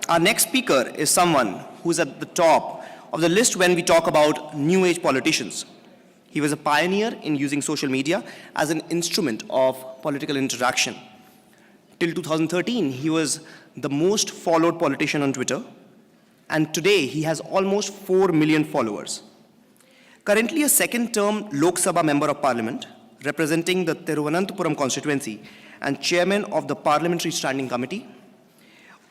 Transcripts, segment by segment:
Our next speaker is someone who's at the top of the list when we talk about new age politicians. He was a pioneer in using social media as an instrument of political interaction. Till 2013, he was the most followed politician on Twitter, and today he has almost 4 million followers. Currently a second-term Lok Sabha Member of Parliament, representing the Thiruvananthapuram constituency and chairman of the Parliamentary Standing Committee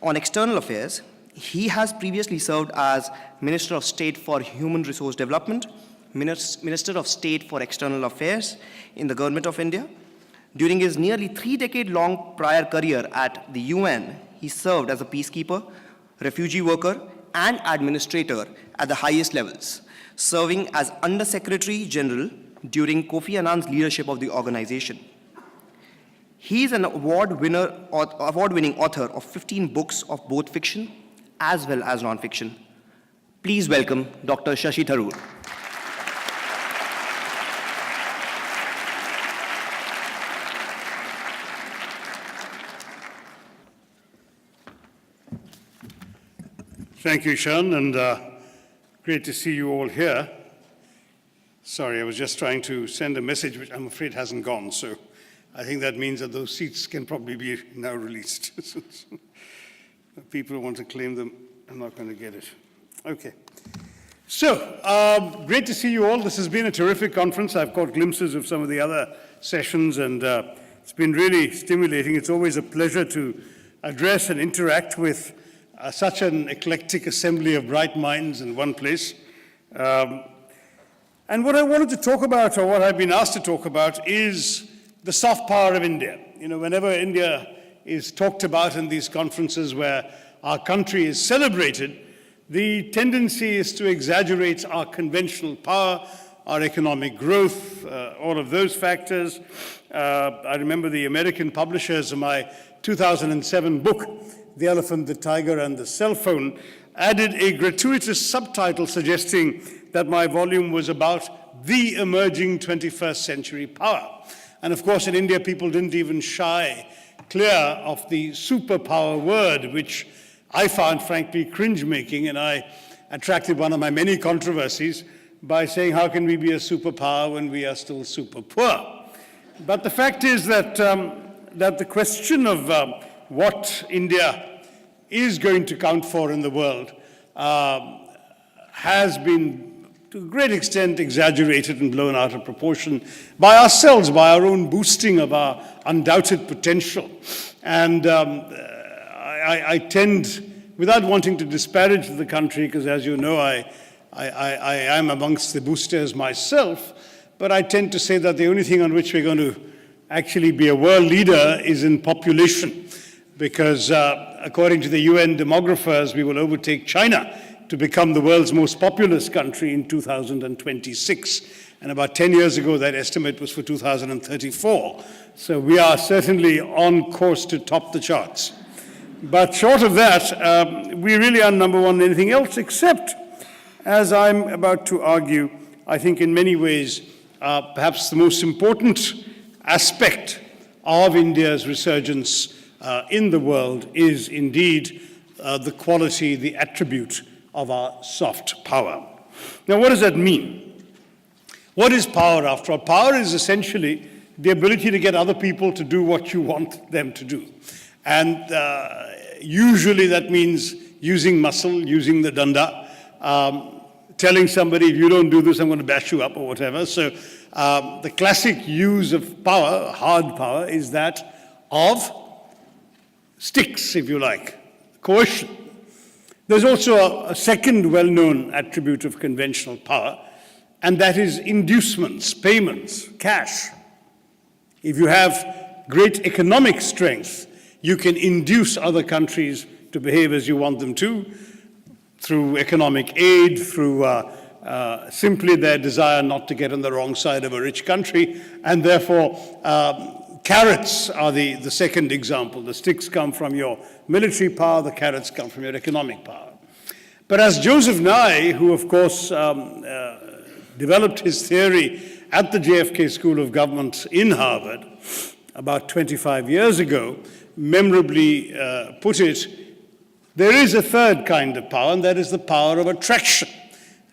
on External Affairs, he has previously served as Minister of State for Human Resource Development, Minister of State for External Affairs in the Government of India. During his nearly 3-decade-long prior career at the UN, he served as a peacekeeper, refugee worker, and administrator at the highest levels, serving as Under-Secretary General during Kofi Annan's leadership of the organization. He is an award-winning author of 15 books of both fiction as well as non-fiction. Please welcome Dr. Shashi Tharoor. Thank you, Sean, and great to see you all here. Sorry, I was just trying to send a message which I'm afraid hasn't gone, so I think that means that those seats can probably be now released. People who want to claim them are not going to get it. Okay. So, great to see you all. This has been a terrific conference. I've caught glimpses of some of the other sessions, and it's been really stimulating. It's always a pleasure to address and interact with such an eclectic assembly of bright minds in one place. And what I wanted to talk about, or what I've been asked to talk about, is the soft power of India. You know, whenever India is talked about in these conferences where our country is celebrated, the tendency is to exaggerate our conventional power, our economic growth, all of those factors. I remember the American publishers of my 2007 book, The Elephant, the Tiger, and the Cell Phone, added a gratuitous subtitle suggesting that my volume was about the emerging 21st century power. And of course, in India, people didn't even shy clear of the superpower word, which I found, frankly, cringe-making, and I attracted one of my many controversies by saying, how can we be a superpower when we are still super poor? But the fact is that, that the question of what India is going to count for in the world has been, to a great extent, exaggerated and blown out of proportion by ourselves, by our own boosting of our undoubted potential. And I tend, without wanting to disparage the country, because as you know, I am amongst the boosters myself, but I tend to say that the only thing on which we're going to actually be a world leader is in population, because according to the UN demographers, we will overtake China to become the world's most populous country in 2026. And about 10 years ago, that estimate was for 2034. So we are certainly on course to top the charts. But short of that, we really are number one in anything else, except, as I'm about to argue, I think in many ways, perhaps the most important aspect of India's resurgence in the world is indeed the quality, the attribute of our soft power. Now, what does that mean? What is power, after all? Power is essentially the ability to get other people to do what you want them to do. And usually that means using muscle, using the danda, telling somebody, if you don't do this, I'm going to bash you up or whatever. So the classic use of power, hard power, is that of sticks, if you like, coercion. There's also a second well-known attribute of conventional power, and that is inducements, payments, cash. If you have great economic strength, you can induce other countries to behave as you want them to, through economic aid, through simply their desire not to get on the wrong side of a rich country, and therefore carrots are the second example. The sticks come from your military power, the carrots come from your economic power. But as Joseph Nye, who of course developed his theory at the JFK School of Government in Harvard about 25 years ago, memorably put it, There is a third kind of power, and that is the power of attraction.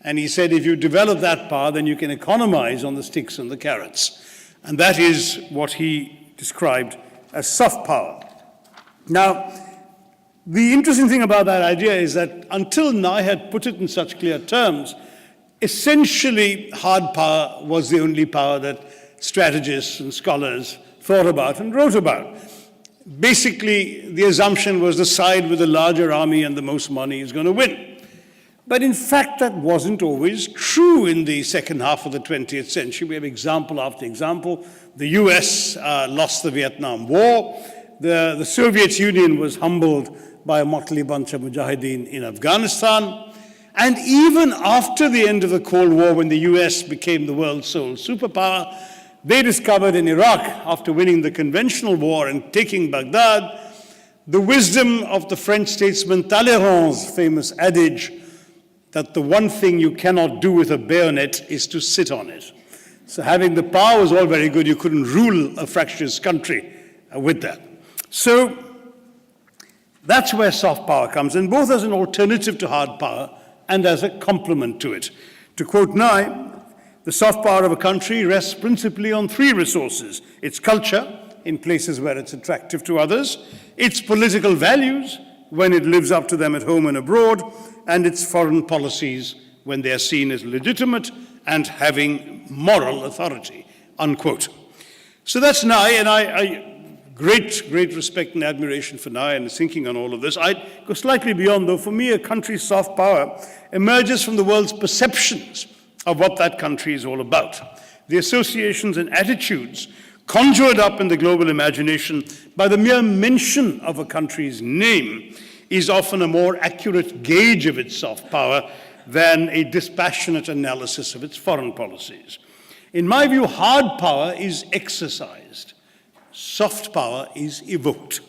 And he said, if you develop that power, then you can economize on the sticks and the carrots. And that is what he described as soft power. Now, the interesting thing about that idea is that until Nye had put it in such clear terms, essentially hard power was the only power that strategists and scholars thought about and wrote about. Basically, the assumption was the side with the larger army and the most money is going to win. But in fact, that wasn't always true in the second half of the 20th century. We have example after example. The US lost the Vietnam War. The Soviet Union was humbled by a motley bunch of mujahideen in Afghanistan. And even after the end of the Cold War, when the US became the world's sole superpower, they discovered in Iraq, after winning the conventional war and taking Baghdad, the wisdom of the French statesman Talleyrand's famous adage that the one thing you cannot do with a bayonet is to sit on it. So having the power was all very good. You couldn't rule a fractious country with that. So that's where soft power comes in, both as an alternative to hard power and as a complement to it. To quote Nye, the soft power of a country rests principally on three resources: its culture, in places where it's attractive to others, its political values, when it lives up to them at home and abroad, and its foreign policies, when they are seen as legitimate and having moral authority, unquote. So that's Nye, and I great respect and admiration for Nye and his thinking on all of this. I'd go slightly beyond, though. For me, a country's soft power emerges from the world's perceptions of what that country is all about. The associations and attitudes conjured up in the global imagination by the mere mention of a country's name is often a more accurate gauge of its soft power than a dispassionate analysis of its foreign policies. In my view, hard power is exercised. Soft power is evoked.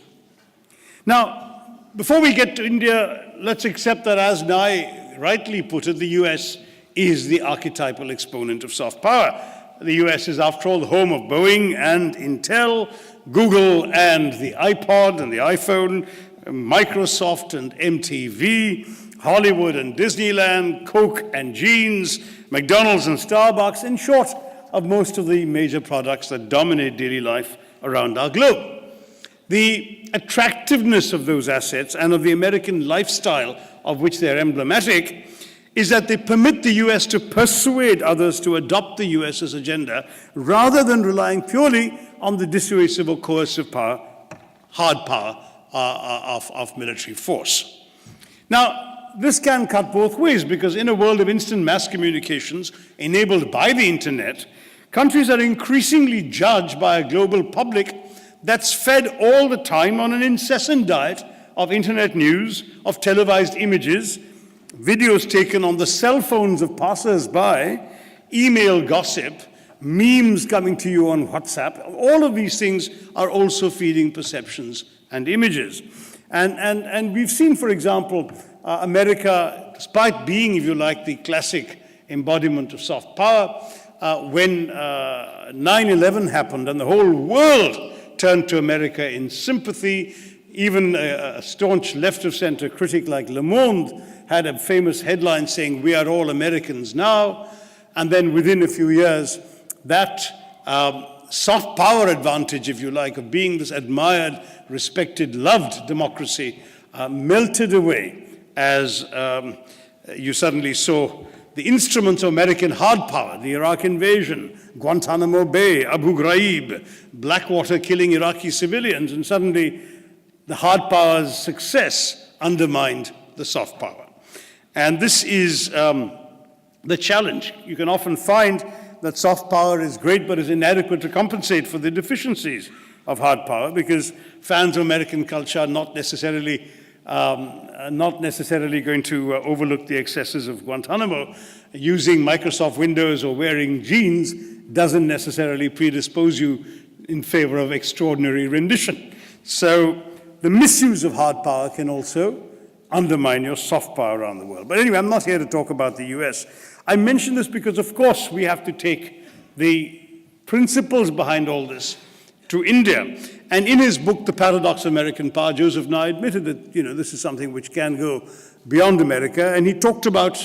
Now, before we get to India, let's accept that, as Nye rightly put it, the US is the archetypal exponent of soft power. The US is, after all, the home of Boeing and Intel, Google and the iPod and the iPhone, Microsoft and MTV, Hollywood and Disneyland, Coke and jeans, McDonald's and Starbucks, in short, of most of the major products that dominate daily life around our globe. The attractiveness of those assets and of the American lifestyle of which they're emblematic is that they permit the US to persuade others to adopt the US's agenda rather than relying purely on the dissuasive or coercive power, hard power of military force. Now, this can cut both ways, because in a world of instant mass communications enabled by the internet, countries are increasingly judged by a global public that's fed all the time on an incessant diet of internet news, of televised images, videos taken on the cell phones of passers-by, email gossip, memes coming to you on WhatsApp. All of these things are also feeding perceptions and images. And we've seen, for example, America, despite being, if you like, the classic embodiment of soft power, when 9/11 happened and the whole world turned to America in sympathy, even a staunch left-of-center critic like Le Monde had a famous headline saying, "We are all Americans now." And then within a few years, that soft power advantage, if you like, of being this admired, respected, loved democracy melted away as you suddenly saw the instruments of American hard power, the Iraq invasion, Guantanamo Bay, Abu Ghraib, Blackwater killing Iraqi civilians, and suddenly the hard power's success undermined the soft power. And this is the challenge. You can often find that soft power is great but is inadequate to compensate for the deficiencies of hard power, because fans of American culture are not necessarily going to overlook the excesses of Guantanamo. Using Microsoft Windows or wearing jeans doesn't necessarily predispose you in favor of extraordinary rendition. So the misuse of hard power can also undermine your soft power around the world. But anyway, I'm not here to talk about the US. I mention this because, of course, we have to take the principles behind all this to India. And in his book, The Paradox of American Power, Joseph Nye admitted that, this is something which can go beyond America. And he talked about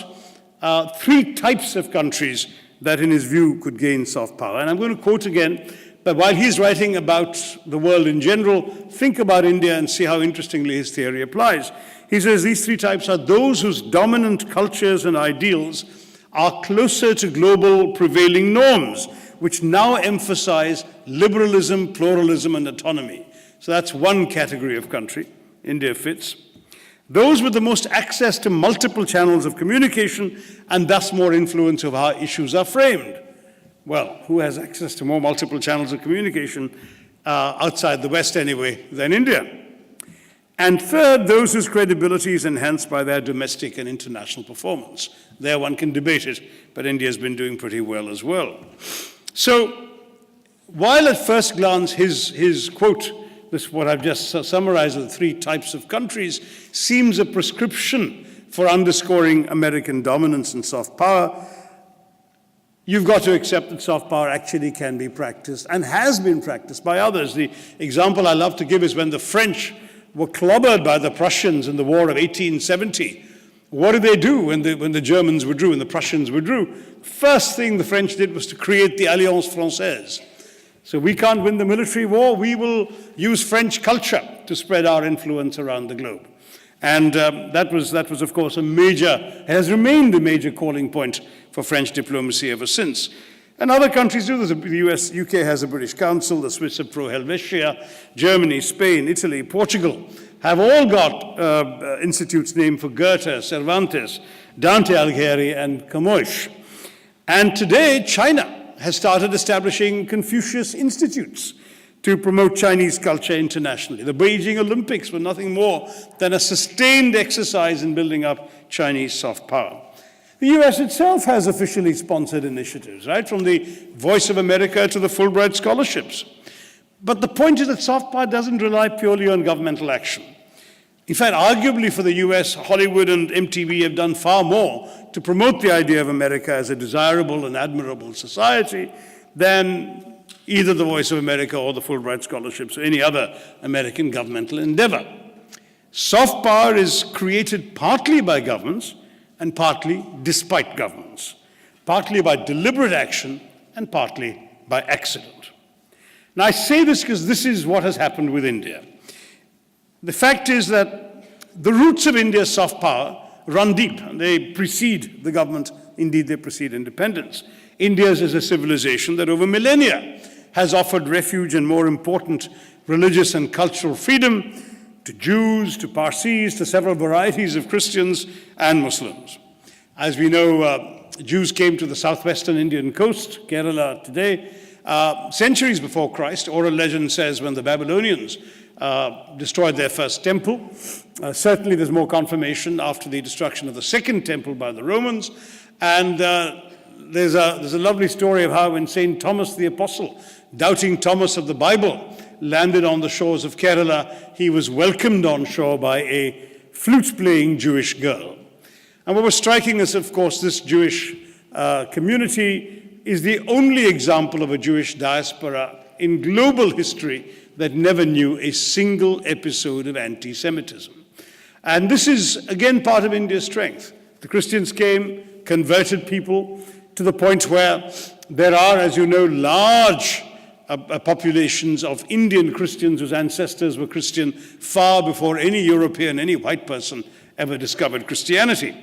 3 types of countries that, in his view, could gain soft power. And I'm going to quote again, but while he's writing about the world in general, think about India and see how interestingly his theory applies. He says these 3 types are those whose dominant cultures and ideals are closer to global prevailing norms, which now emphasize liberalism, pluralism, and autonomy. So that's one category of country. India fits. Those with the most access to multiple channels of communication and thus more influence over how issues are framed. Well, who has access to more multiple channels of communication outside the West anyway than India? And third, those whose credibility is enhanced by their domestic and international performance. There one can debate it, but India's been doing pretty well as well. So, while at first glance his quote, this what I've just summarized of the 3 types of countries, seems a prescription for underscoring American dominance and soft power, you've got to accept that soft power actually can be practiced and has been practiced by others. The example I love to give is when the French were clobbered by the Prussians in the War of 1870. What did they do when the Germans withdrew and the Prussians withdrew? First thing the French did was to create the Alliance Française. So we can't win the military war, we will use French culture to spread our influence around the globe. And that was, of course, has remained a major calling point for French diplomacy ever since. And other countries do this. The UK has a British Council, the Swiss have Pro Helvetia, Germany, Spain, Italy, Portugal have all got institutes named for Goethe, Cervantes, Dante Alighieri, and Camões. And today, China has started establishing Confucius institutes to promote Chinese culture internationally. The Beijing Olympics were nothing more than a sustained exercise in building up Chinese soft power. The US itself has officially sponsored initiatives, right? From the Voice of America to the Fulbright scholarships. But the point is that soft power doesn't rely purely on governmental action. In fact, arguably for the US, Hollywood and MTV have done far more to promote the idea of America as a desirable and admirable society than either the Voice of America or the Fulbright scholarships or any other American governmental endeavor. Soft power is created partly by governments and partly despite governments, partly by deliberate action and partly by accident. Now, I say this because this is what has happened with India. The fact is that the roots of India's soft power run deep, and they precede the government. Indeed, they precede independence. India's is a civilization that over millennia has offered refuge and, more important, religious and cultural freedom to Jews, to Parsis, to several varieties of Christians and Muslims. As we know, Jews came to the southwestern Indian coast, Kerala today, centuries before Christ. Oral legend says when the Babylonians destroyed their first temple. Certainly there's more confirmation after the destruction of the second temple by the Romans. And there's a lovely story of how when St. Thomas the Apostle, doubting Thomas of the Bible, landed on the shores of Kerala, he was welcomed on shore by a flute-playing Jewish girl. And what was striking is, of course, this Jewish community is the only example of a Jewish diaspora in global history that never knew a single episode of anti-Semitism. And this is, again, part of India's strength. The Christians came, converted people to the point where there are, as you know, large populations of Indian Christians whose ancestors were Christian far before any European, any white person ever discovered Christianity.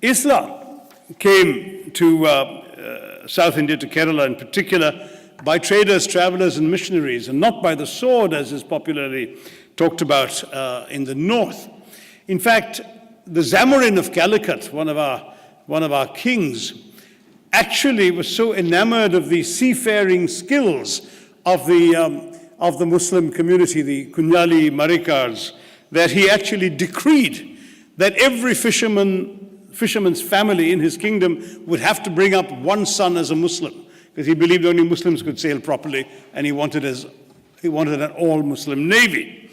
Islam came to South India, to Kerala in particular, by traders, travelers, and missionaries, and not by the sword, as is popularly talked about in the north. In fact, the Zamorin of Calicut, one of our kings, actually was so enamored of the seafaring skills of the Muslim community, the Kunjali Marikars, that he actually decreed that every fisherman's family in his kingdom would have to bring up one son as a Muslim, because he believed only Muslims could sail properly, and he wanted an all-Muslim navy.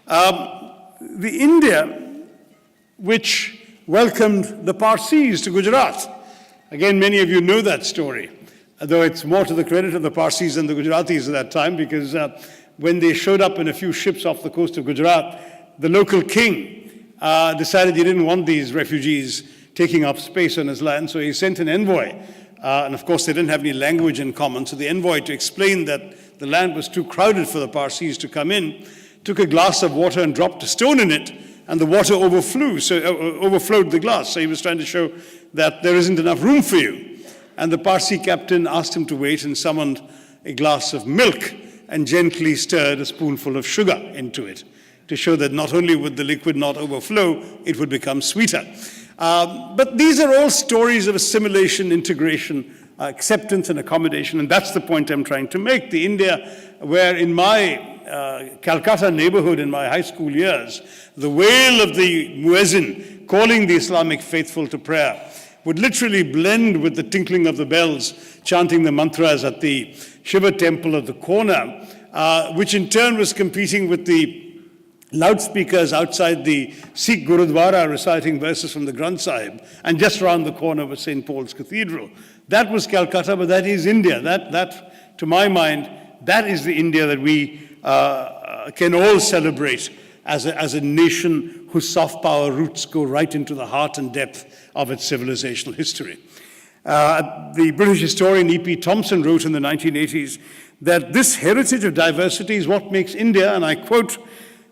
The India, which welcomed the Parsis to Gujarat. Again, many of you know that story. though it's more to the credit of the Parsis than the Gujaratis at that time, because when they showed up in a few ships off the coast of Gujarat, the local king decided he didn't want these refugees taking up space on his land, so he sent an envoy. And of course, they didn't have any language in common, so the envoy, to explain that the land was too crowded for the Parsis to come in, took a glass of water and dropped a stone in it, and the water overflowed the glass. So he was trying to show that there isn't enough room for you. And the Parsi captain asked him to wait and summoned a glass of milk and gently stirred a spoonful of sugar into it to show that not only would the liquid not overflow, it would become sweeter. But these are all stories of assimilation, integration, acceptance and accommodation, and that's the point I'm trying to make. The India where in my Calcutta neighborhood in my high school years, the wail of the muezzin calling the Islamic faithful to prayer would literally blend with the tinkling of the bells, chanting the mantras at the Shiva temple of the corner, which in turn was competing with the loudspeakers outside the Sikh Gurudwara reciting verses from the Granth Sahib, and just around the corner was St. Paul's Cathedral. That was Calcutta, but that is India. That, to my mind, that is the India that we can all celebrate as a nation whose soft power roots go right into the heart and depth of its civilizational history. The British historian E.P. Thompson wrote in the 1980s that this heritage of diversity is what makes India, and I quote,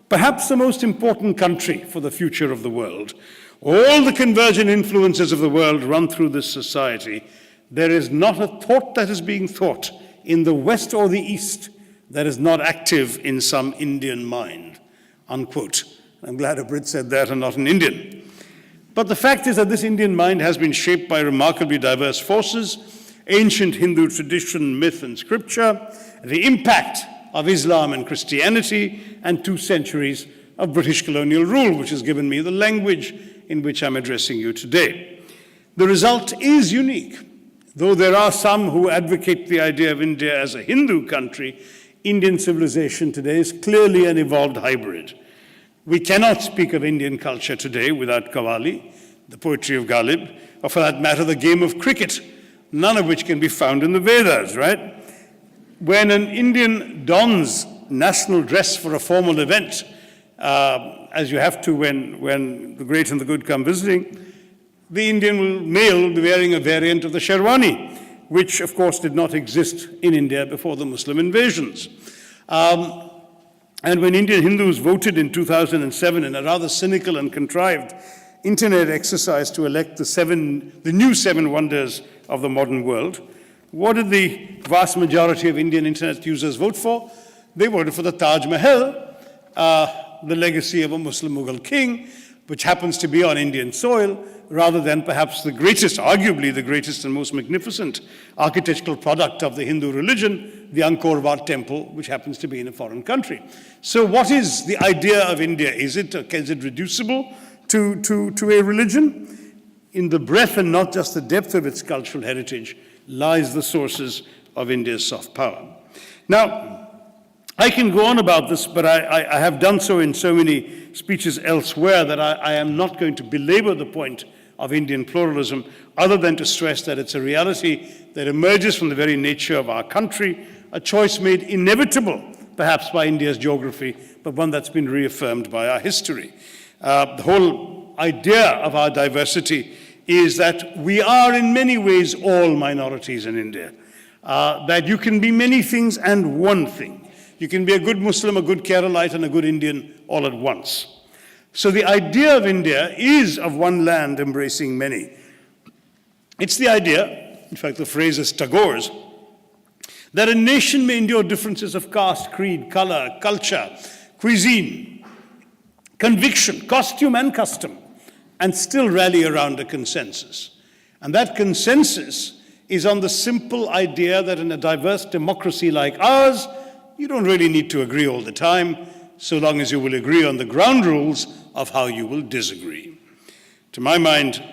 perhaps the most important country for the future of the world. All the convergent influences of the world run through this society. There is not a thought that is being thought in the West or the East that is not active in some Indian mind, unquote. I'm glad a Brit said that and not an Indian. But the fact is that this Indian mind has been shaped by remarkably diverse forces, ancient Hindu tradition, myth, and scripture, the impact of Islam and Christianity, and 2 centuries of British colonial rule, which has given me the language in which I'm addressing you today. The result is unique. Though there are some who advocate the idea of India as a Hindu country, Indian civilization today is clearly an evolved hybrid. We cannot speak of Indian culture today without Qawwali, the poetry of Ghalib, or for that matter, the game of cricket, none of which can be found in the Vedas, right? When an Indian dons national dress for a formal event, as you have to when the great and the good come visiting, the Indian male will be wearing a variant of the sherwani, which of course did not exist in India before the Muslim invasions. And when Indian Hindus voted in 2007 in a rather cynical and contrived internet exercise to elect the new 7 wonders of the modern world, what did the vast majority of Indian internet users vote for? They voted for the Taj Mahal, the legacy of a Muslim Mughal king, which happens to be on Indian soil, rather than perhaps the greatest, arguably the greatest and most magnificent architectural product of the Hindu religion, the Angkor Wat temple, which happens to be in a foreign country. So what is the idea of India? Is it reducible to a religion? In the breadth and not just the depth of its cultural heritage lies the sources of India's soft power. Now, I can go on about this, but I have done so in so many speeches elsewhere that I am not going to belabor the point of Indian pluralism, other than to stress that it's a reality that emerges from the very nature of our country, a choice made inevitable, perhaps by India's geography, but one that's been reaffirmed by our history. The whole idea of our diversity is that we are in many ways all minorities in India, that you can be many things and one thing. You can be a good Muslim, a good Keralite, and a good Indian all at once. So the idea of India is of one land embracing many. It's the idea, in fact the phrase is Tagore's, that a nation may endure differences of caste, creed, color, culture, cuisine, conviction, costume and custom, and still rally around a consensus. And that consensus is on the simple idea that in a diverse democracy like ours, you don't really need to agree all the time, so long as you will agree on the ground rules of how you will disagree. To my mind,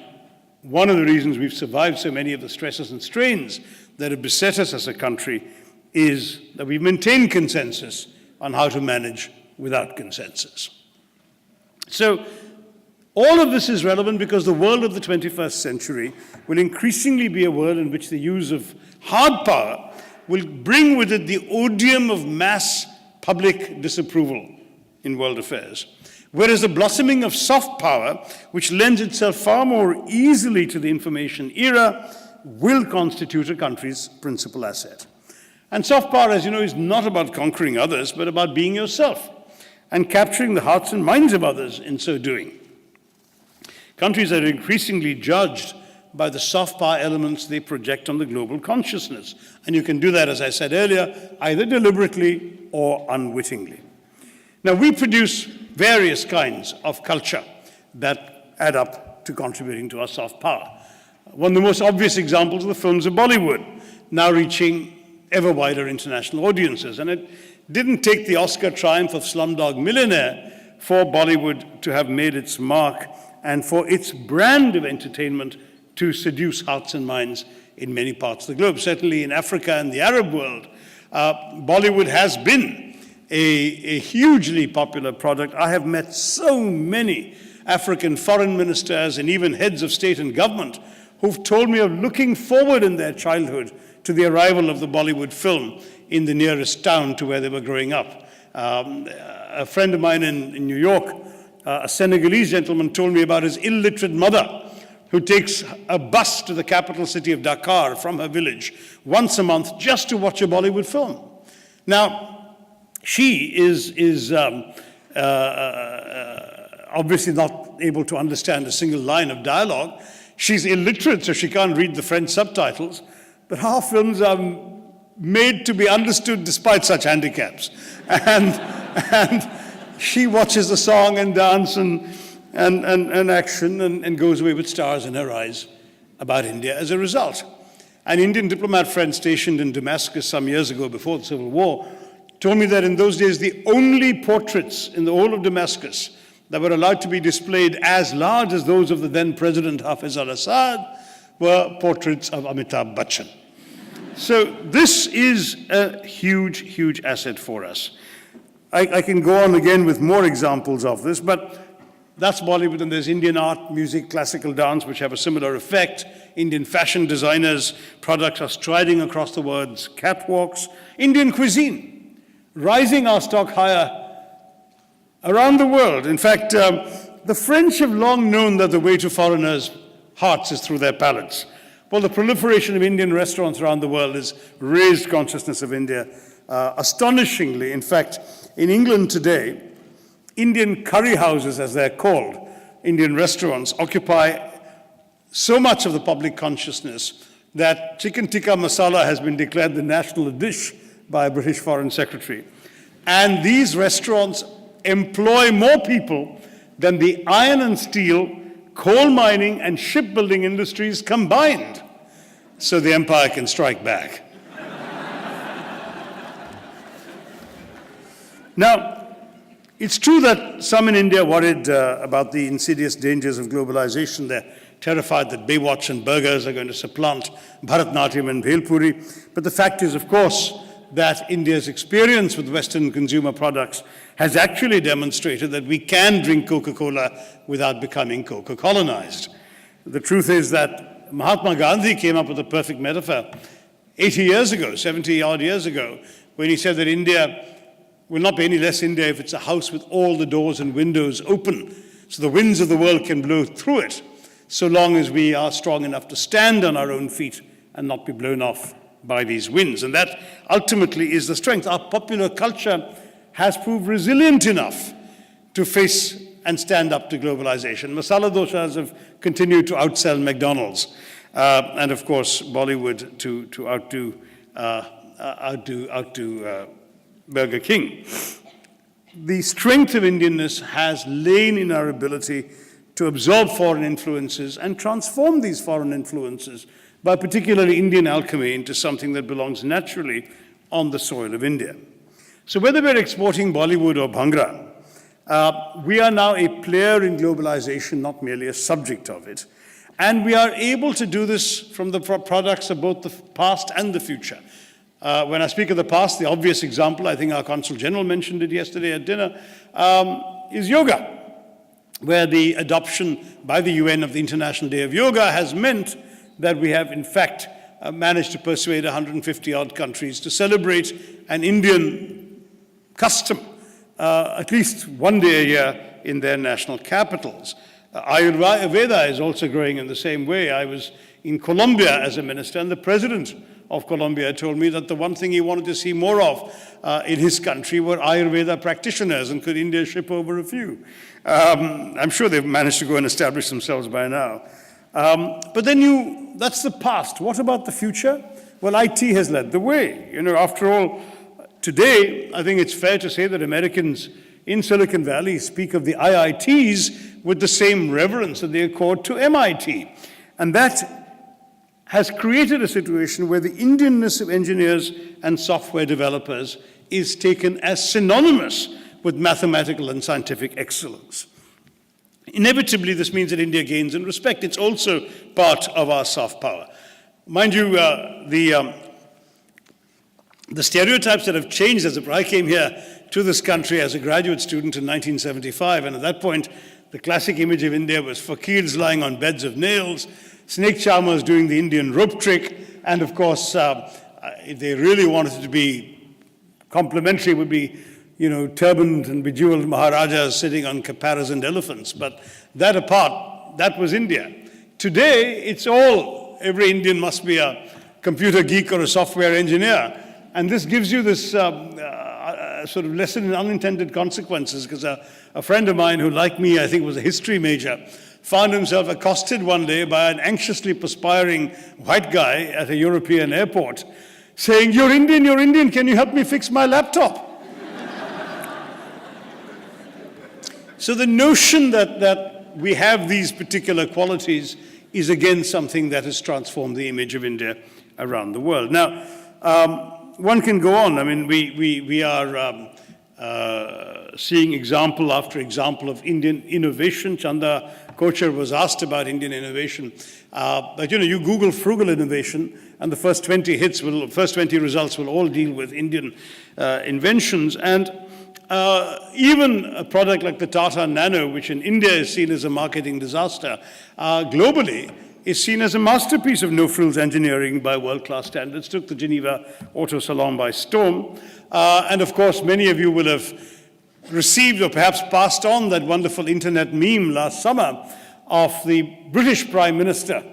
one of the reasons we've survived so many of the stresses and strains that have beset us as a country is that we've maintained consensus on how to manage without consensus. So All of this is relevant because the world of the 21st century will increasingly be a world in which the use of hard power will bring with it the odium of mass public disapproval in world affairs. Whereas the blossoming of soft power, which lends itself far more easily to the information era, will constitute a country's principal asset. And soft power, as you know, is not about conquering others, but about being yourself and capturing the hearts and minds of others in so doing. Countries are increasingly judged by the soft power elements they project on the global consciousness. And you can do that, as I said earlier, either deliberately or unwittingly. Now, we produce various kinds of culture that add up to contributing to our soft power. One of the most obvious examples are the films of Bollywood, now reaching ever wider international audiences. And it didn't take the Oscar triumph of Slumdog Millionaire for Bollywood to have made its mark and for its brand of entertainment to seduce hearts and minds in many parts of the globe. Certainly in Africa and the Arab world, Bollywood has been a hugely popular product. I have met so many African foreign ministers and even heads of state and government who've told me of looking forward in their childhood to the arrival of the Bollywood film in the nearest town to where they were growing up. A friend of mine in New York, a Senegalese gentleman, told me about his illiterate mother who takes a bus to the capital city of Dakar from her village once a month just to watch a Bollywood film. Now, she is obviously not able to understand a single line of dialogue. She's illiterate, so she can't read the French subtitles. But our films are made to be understood despite such handicaps. And she watches the song and dance and action and goes away with stars in her eyes about India as a result. An Indian diplomat friend stationed in Damascus some years ago before the Civil War told me that in those days the only portraits in the whole of Damascus that were allowed to be displayed as large as those of the then President Hafiz al-Assad were portraits of Amitabh Bachchan. So this is a huge, huge asset for us. I can go on again with more examples of this, but that's Bollywood, and there's Indian art, music, classical dance, which have a similar effect. Indian fashion designers' products are striding across the world's catwalks. Indian cuisine, rising our stock higher around the world. In fact, the French have long known that the way to foreigners' hearts is through their palates. Well, the proliferation of Indian restaurants around the world has raised consciousness of India astonishingly. In fact, in England today, Indian curry houses, as they're called, Indian restaurants, occupy so much of the public consciousness that chicken tikka masala has been declared the national dish by a British Foreign Secretary. And these restaurants employ more people than the iron and steel, coal mining, and shipbuilding industries combined. So the empire can strike back. Now, it's true that some in India are worried about the insidious dangers of globalization. They're terrified that Baywatch and burgers are going to supplant Bharatnatyam and Bhelpuri. But the fact is, of course, that India's experience with Western consumer products has actually demonstrated that we can drink Coca-Cola without becoming Coca-colonized. The truth is that Mahatma Gandhi came up with a perfect metaphor 80 years ago, 70-odd years ago, when he said that India will not be any less India if it's a house with all the doors and windows open, so the winds of the world can blow through it, so long as we are strong enough to stand on our own feet and not be blown off by these winds. And that ultimately is the strength. Our popular culture has proved resilient enough to face and stand up to globalization. Masala doshas have continued to outsell McDonald's, and of course Bollywood to outdo Burger King. The strength of Indianness has lain in our ability to absorb foreign influences and transform these foreign influences by particularly Indian alchemy into something that belongs naturally on the soil of India. So whether we're exporting Bollywood or Bhangra, we are now a player in globalization, not merely a subject of it. And we are able to do this from the products of both the past and the future. When I speak of the past, the obvious example, I think our Consul General mentioned it yesterday at dinner, is yoga. where the adoption by the UN of the International Day of Yoga has meant that we have, in fact, managed to persuade 150-odd countries to celebrate an Indian custom, at least one day a year in their national capitals. Ayurveda is also growing in the same way. I was in Colombia as a minister, and the president of Colombia told me that the one thing he wanted to see more of in his country were Ayurveda practitioners, and could India ship over a few? I'm sure they've managed to go and establish themselves by now. But then that's the past. What about the future? Well, IT has led the way. After all, today, I think it's fair to say that Americans in Silicon Valley speak of the IITs with the same reverence that they accord to MIT. And that has created a situation where the Indianness of engineers and software developers is taken as synonymous with mathematical and scientific excellence. Inevitably, this means that India gains in respect. It's also part of our soft power. Mind you, the stereotypes that have changed as I came here to this country as a graduate student in 1975, and at that point, the classic image of India was fakirs lying on beds of nails, snake charmers doing the Indian rope trick, and of course, if they really wanted it to be complimentary, would be, turbaned and bejeweled Maharajas sitting on caparisoned elephants. But that apart, that was India. Today, it's every Indian must be a computer geek or a software engineer. And this gives you this sort of lesson in unintended consequences, because a friend of mine who, like me, I think was a history major, found himself accosted one day by an anxiously perspiring white guy at a European airport saying, you're Indian, can you help me fix my laptop? So the notion that we have these particular qualities is again something that has transformed the image of India around the world. Now, one can go on. I mean, we are seeing example after example of Indian innovation. Chanda Kochar was asked about Indian innovation. But you Google frugal innovation, and the first 20 results will all deal with Indian inventions. And even a product like the Tata Nano, which in India is seen as a marketing disaster, globally is seen as a masterpiece of no-frills engineering by world-class standards, took the Geneva Auto Salon by storm. And of course, many of you will have received or perhaps passed on that wonderful internet meme last summer of the British Prime Minister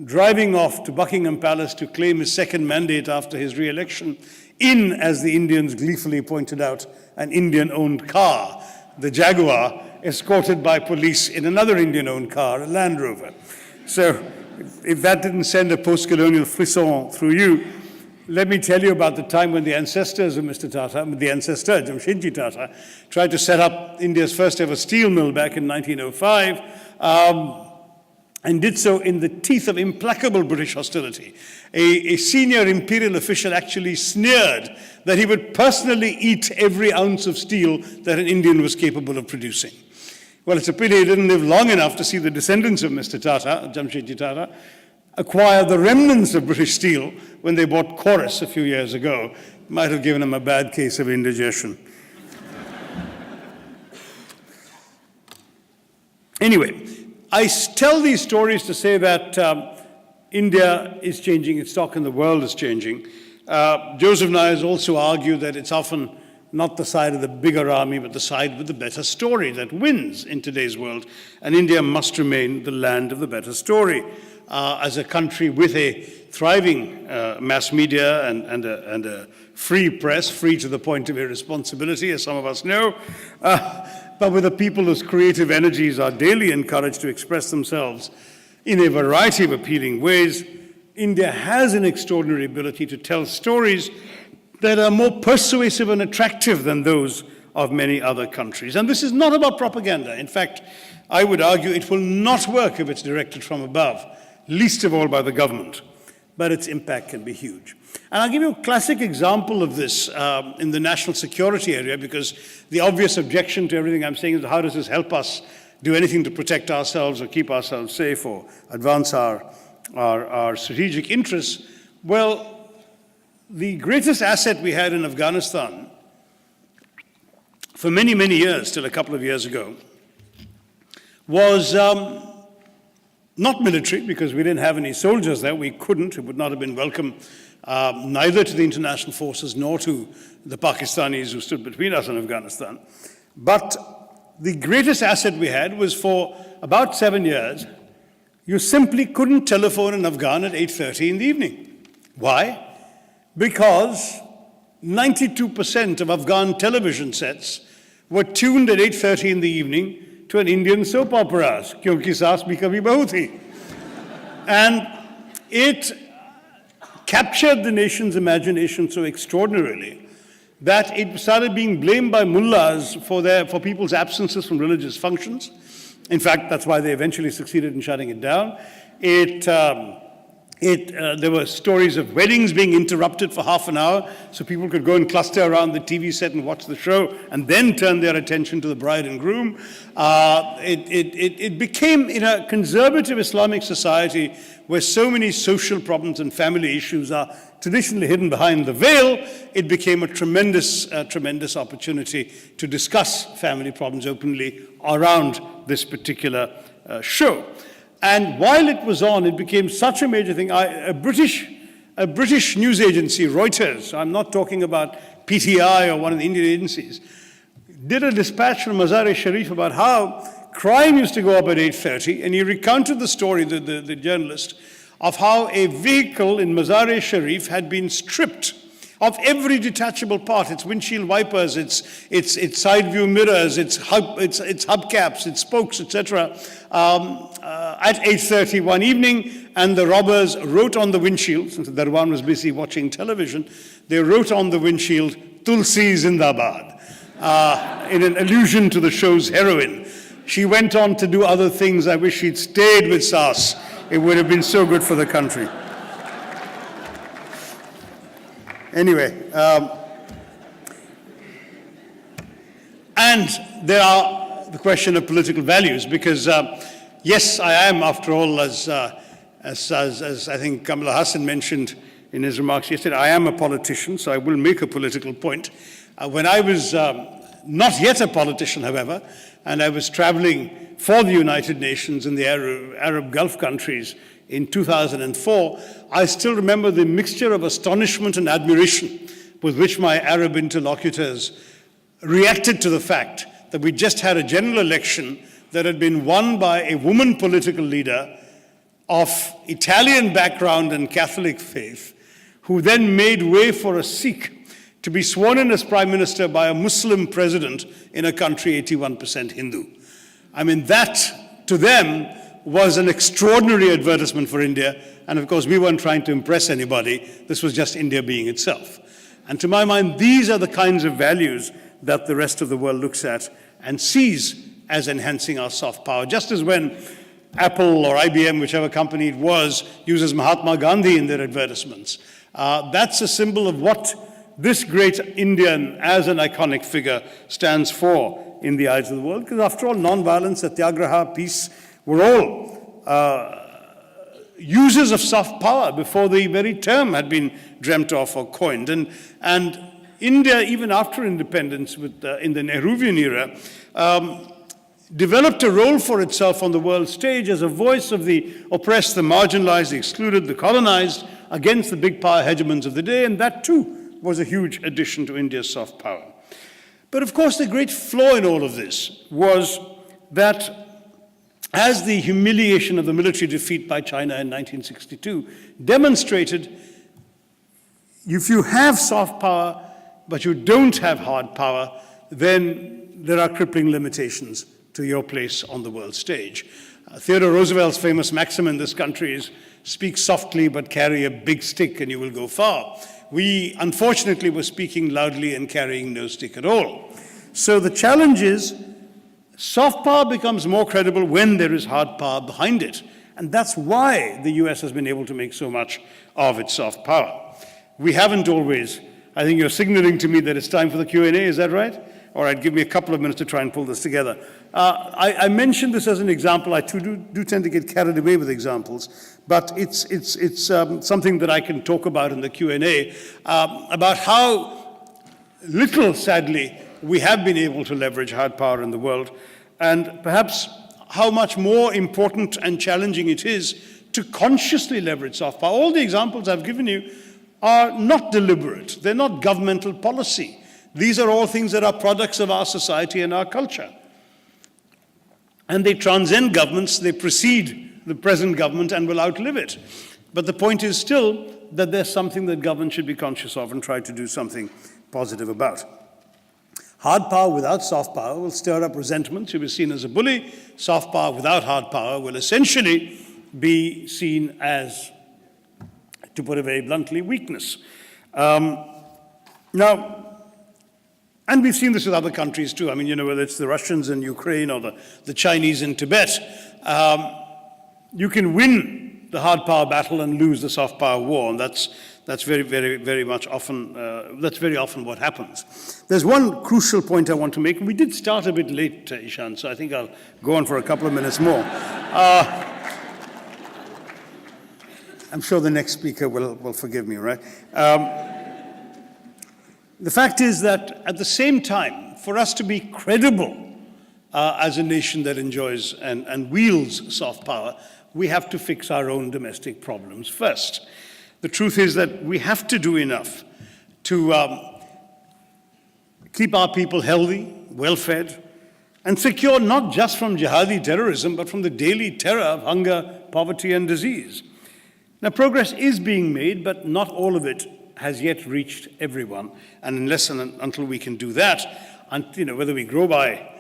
driving off to Buckingham Palace to claim his second mandate after his re-election in, as the Indians gleefully pointed out, an Indian-owned car, the Jaguar, escorted by police in another Indian-owned car, a Land Rover. So if that didn't send a post-colonial frisson through you, let me tell you about the time when the ancestors of Mr. Tata, the ancestor, Jamshedji Tata, tried to set up India's first ever steel mill back in 1905, and did so in the teeth of implacable British hostility. A senior imperial official actually sneered that he would personally eat every ounce of steel that an Indian was capable of producing. Well, it's a pity he didn't live long enough to see the descendants of Mr. Tata, Jamshedji Tata, acquire the remnants of British steel when they bought Chorus a few years ago. Might have given him a bad case of indigestion. Anyway, I tell these stories to say that India is changing its stock and the world is changing. Joseph Nye has also argued that it's often not the side of the bigger army, but the side with the better story that wins in today's world. And India must remain the land of the better story. As a country with a thriving mass media and a free press, free to the point of irresponsibility, as some of us know, but with a people whose creative energies are daily encouraged to express themselves in a variety of appealing ways, India has an extraordinary ability to tell stories that are more persuasive and attractive than those of many other countries. And this is not about propaganda. In fact, I would argue it will not work if it's directed from above, least of all by the government, but its impact can be huge. And I'll give you a classic example of this in the national security area, because the obvious objection to everything I'm saying is, how does this help us do anything to protect ourselves or keep ourselves safe or advance our strategic interests? Well, the greatest asset we had in Afghanistan for many, many years, till a couple of years ago, was not military, because we didn't have any soldiers there. We couldn't. It would not have been welcome neither to the international forces nor to the Pakistanis who stood between us and Afghanistan. But the greatest asset we had was for about 7 years, you simply couldn't telephone an Afghan at 8:30 in the evening. Why? Because 92% of Afghan television sets were tuned at 8:30 in the evening to an Indian soap opera, Kyunki Saas Bhi Kabhi Bahu Thi. And it captured the nation's imagination so extraordinarily that it started being blamed by mullahs for people's absences from religious functions. In fact, that's why they eventually succeeded in shutting it down. There were stories of weddings being interrupted for half an hour so people could go and cluster around the TV set and watch the show and then turn their attention to the bride and groom. It became, in a conservative Islamic society where so many social problems and family issues are traditionally hidden behind the veil, it became a tremendous opportunity to discuss family problems openly around this particular show. And while it was on, it became such a major thing. A British news agency, Reuters, I'm not talking about PTI or one of the Indian agencies, did a dispatch from Mazar-e-Sharif about how crime used to go up at 8:30, and he recounted the story, the journalist, of how a vehicle in Mazar-e-Sharif had been stripped of every detachable part, its windshield wipers, its side view mirrors, its hubcaps, its spokes, etc., at 8:30 one evening, and the robbers wrote on the windshield, since Darwan was busy watching television, they wrote on the windshield, "Tulsi Zindabad," in an allusion to the show's heroine. She went on to do other things. I wish she'd stayed with Saas. It would have been so good for the country. Anyway, and there are the question of political values, because yes, I am, after all, as I think Kamala Hassan mentioned in his remarks yesterday, I am a politician, so I will make a political point. When I was not yet a politician, however, and I was traveling for the United Nations in the Arab Gulf countries in 2004, I still remember the mixture of astonishment and admiration with which my Arab interlocutors reacted to the fact that we just had a general election that had been won by a woman political leader of Italian background and Catholic faith, who then made way for a Sikh to be sworn in as prime minister by a Muslim president in a country 81% Hindu. I mean, that, to them, was an extraordinary advertisement for India. And of course, we weren't trying to impress anybody. This was just India being itself. And to my mind, these are the kinds of values that the rest of the world looks at and sees as enhancing our soft power. Just as when Apple or IBM, whichever company it was, uses Mahatma Gandhi in their advertisements. That's a symbol of what this great Indian, as an iconic figure, stands for in the eyes of the world. Because after all, non-violence, satyagraha, peace, were all uses of soft power before the very term had been dreamt of or coined. And India, even after independence in the Nehruvian era, developed a role for itself on the world stage as a voice of the oppressed, the marginalized, the excluded, the colonized, against the big power hegemons of the day, and that too was a huge addition to India's soft power. But of course, the great flaw in all of this was that as the humiliation of the military defeat by China in 1962 demonstrated, if you have soft power, but you don't have hard power, then there are crippling limitations to your place on the world stage. Theodore Roosevelt's famous maxim in this country is, speak softly but carry a big stick and you will go far. We, unfortunately, were speaking loudly and carrying no stick at all. So the challenge is, soft power becomes more credible when there is hard power behind it. And that's why the US has been able to make so much of its soft power. We haven't always. I think you're signaling to me that it's time for the Q&A, is that right? All right, give me a couple of minutes to try and pull this together. I mentioned this as an example. I do tend to get carried away with examples, but it's something that I can talk about in the Q&A, about how little, sadly, we have been able to leverage hard power in the world, and perhaps how much more important and challenging it is to consciously leverage soft power. All the examples I've given you are not deliberate. They're not governmental policy. These are all things that are products of our society and our culture. And they transcend governments, they precede the present government and will outlive it. But the point is still that there's something that government should be conscious of and try to do something positive about. Hard power without soft power will stir up resentment. You'll be seen as a bully. Soft power without hard power will essentially be seen as, to put it very bluntly, weakness. Now, and we've seen this with other countries too. I mean, you know, whether it's the Russians in Ukraine or the Chinese in Tibet, you can win the hard power battle and lose the soft power war, and that's very often what happens. There's one crucial point I want to make, and we did start a bit late, Ishan, so I think I'll go on for a couple of minutes more. I'm sure the next speaker will forgive me, right? The fact is that at the same time, for us to be credible as a nation that enjoys and wields soft power, we have to fix our own domestic problems first. The truth is that we have to do enough to keep our people healthy, well-fed, and secure not just from jihadi terrorism, but from the daily terror of hunger, poverty, and disease. Now, progress is being made, but not all of it has yet reached everyone. And unless and until we can do that, and, you know, whether we grow by,